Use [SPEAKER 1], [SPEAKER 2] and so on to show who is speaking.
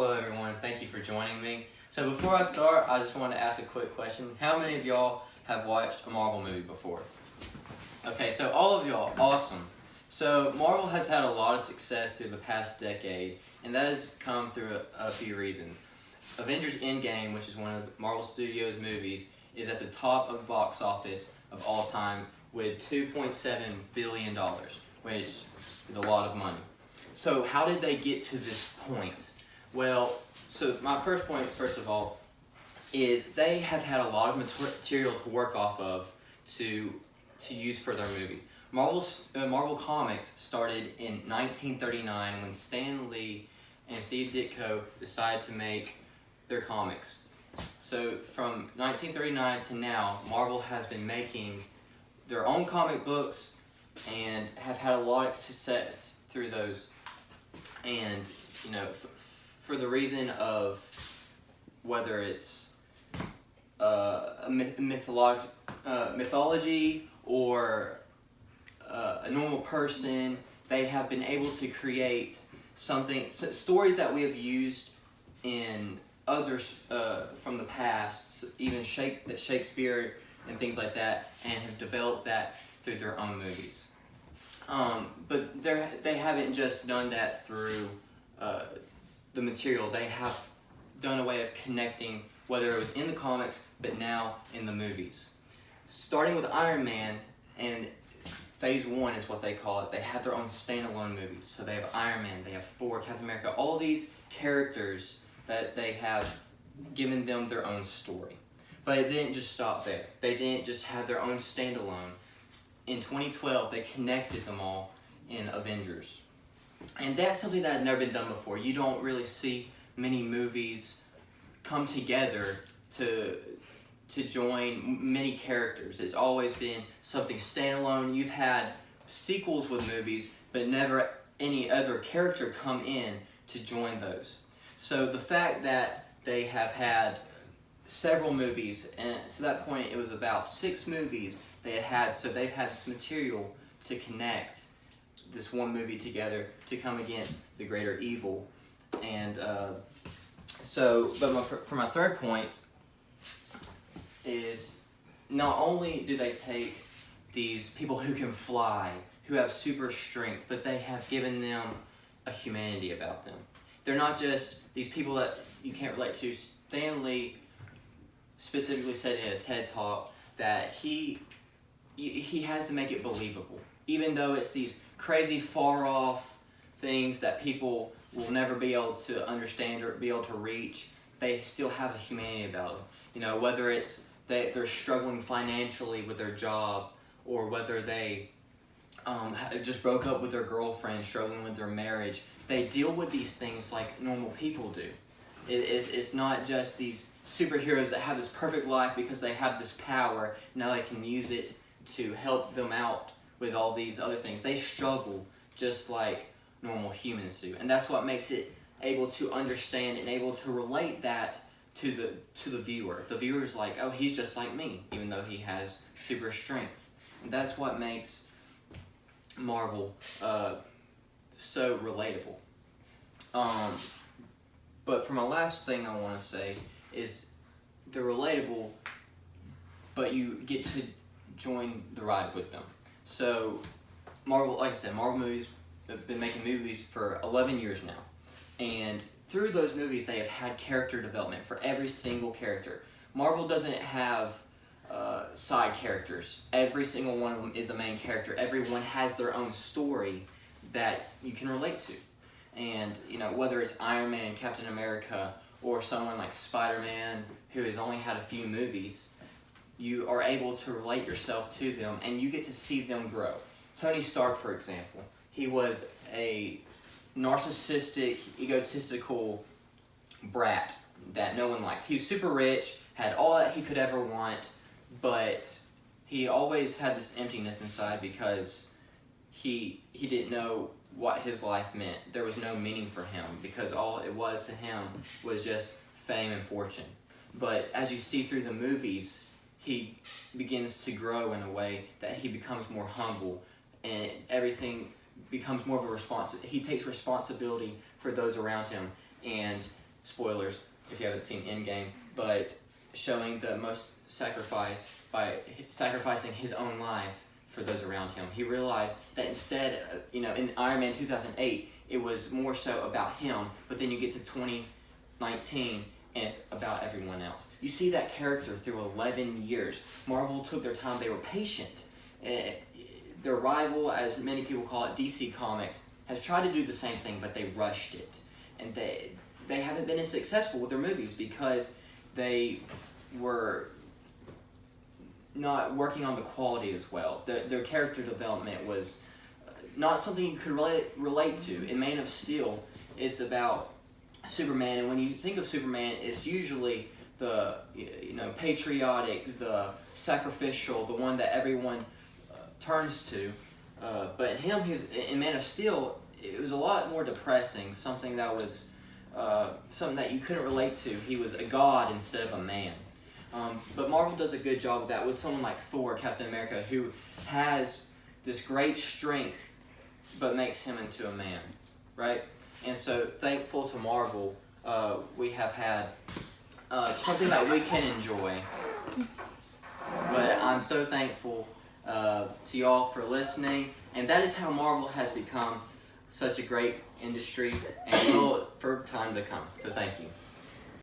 [SPEAKER 1] Hello everyone, thank you for joining me. So before I start, I just want to ask a quick question. How many of y'all have watched a Marvel movie before? Okay, so all of y'all, awesome. So Marvel has had a lot of success through the past decade, and that has come through a few reasons. Avengers Endgame, which is one of Marvel Studios' movies, is at the top of the box office of all time with $2.7 billion, which is a lot of money. So how did they get to this point? Well, so my first point, first of all, is they have had a lot of material to work off of to use for their movies. Marvel Comics started in 1939 when Stan Lee and Steve Ditko decided to make their comics. So from 1939 to now, Marvel has been making their own comic books and have had a lot of success through those. And, you know, for the reason of whether it's a mythology or a normal person, they have been able to create stories that we have used in others from the past, even Shakespeare and things like that, and have developed that through their own movies. But they haven't just done that through the material. They have done a way of connecting, whether it was in the comics, but now in the movies. Starting with Iron Man, and Phase 1 is what they call it, they have their own standalone movies. So they have Iron Man, they have Thor, Captain America, all these characters that they have given them their own story. But it didn't just stop there. They didn't just have their own standalone. In 2012, they connected them all in Avengers. And that's something that had never been done before. You don't really see many movies come together to join many characters. It's always been something standalone. You've had sequels with movies, but never any other character come in to join those. So the fact that they have had several movies, and to that point it was about 6 movies they had, so they've had this material to connect this one movie together to come against the greater evil. And for my third point is, not only do they take these people who can fly, who have super strength, but they have given them a humanity about them. They're not just these people that you can't relate to. Stan Lee specifically said in a TED Talk that he has to make it believable. Even though it's these crazy far-off things that people will never be able to understand or be able to reach, they still have a humanity about them. You know, whether it's that they're struggling financially with their job, or whether they just broke up with their girlfriend, struggling with their marriage, they deal with these things like normal people do. It's not just these superheroes that have this perfect life because they have this power, now they can use it to help them out with all these other things. They struggle just like normal humans do, and that's what makes it able to understand and able to relate that to the viewer. The viewer's like, oh, he's just like me, even though he has super strength. And that's what makes Marvel so relatable. But for my last thing I want to say is they're relatable, but you get to join the ride with them. So Marvel, like I said, Marvel movies have been making movies for 11 years now. And through those movies, they have had character development for every single character. Marvel doesn't have side characters. Every single one of them is a main character. Everyone has their own story that you can relate to. And, you know, whether it's Iron Man, Captain America, or someone like Spider-Man who has only had a few movies, you are able to relate yourself to them and you get to see them grow. Tony Stark, for example, he was a narcissistic, egotistical brat that no one liked. He was super rich, had all that he could ever want, but he always had this emptiness inside because he didn't know what his life meant. There was no meaning for him because all it was to him was just fame and fortune. But as you see through the movies, he begins to grow in a way that he becomes more humble, and everything becomes more of a he takes responsibility for those around him, and spoilers if you haven't seen Endgame, but showing the most sacrifice by sacrificing his own life for those around him. He realized that instead, in Iron Man 2008, it was more so about him, but then you get to 2019, and it's about everyone else. You see that character through 11 years. Marvel took their time. They were patient. Their rival, as many people call it, DC Comics, has tried to do the same thing, but they rushed it. And they haven't been as successful with their movies because they were not working on the quality as well. Their character development was not something you could relate to. In Man of Steel, it's about Superman, and when you think of Superman, it's usually the patriotic, the sacrificial, the one that everyone turns to. But in Man of Steel, it was a lot more depressing. Something that was something that you couldn't relate to. He was a god instead of a man. But Marvel does a good job of that with someone like Thor, Captain America, who has this great strength, but makes him into a man, right? And so, thankful to Marvel, we have had something that we can enjoy. But I'm so thankful to y'all for listening, and that is how Marvel has become such a great industry, and will for time to come. So thank you.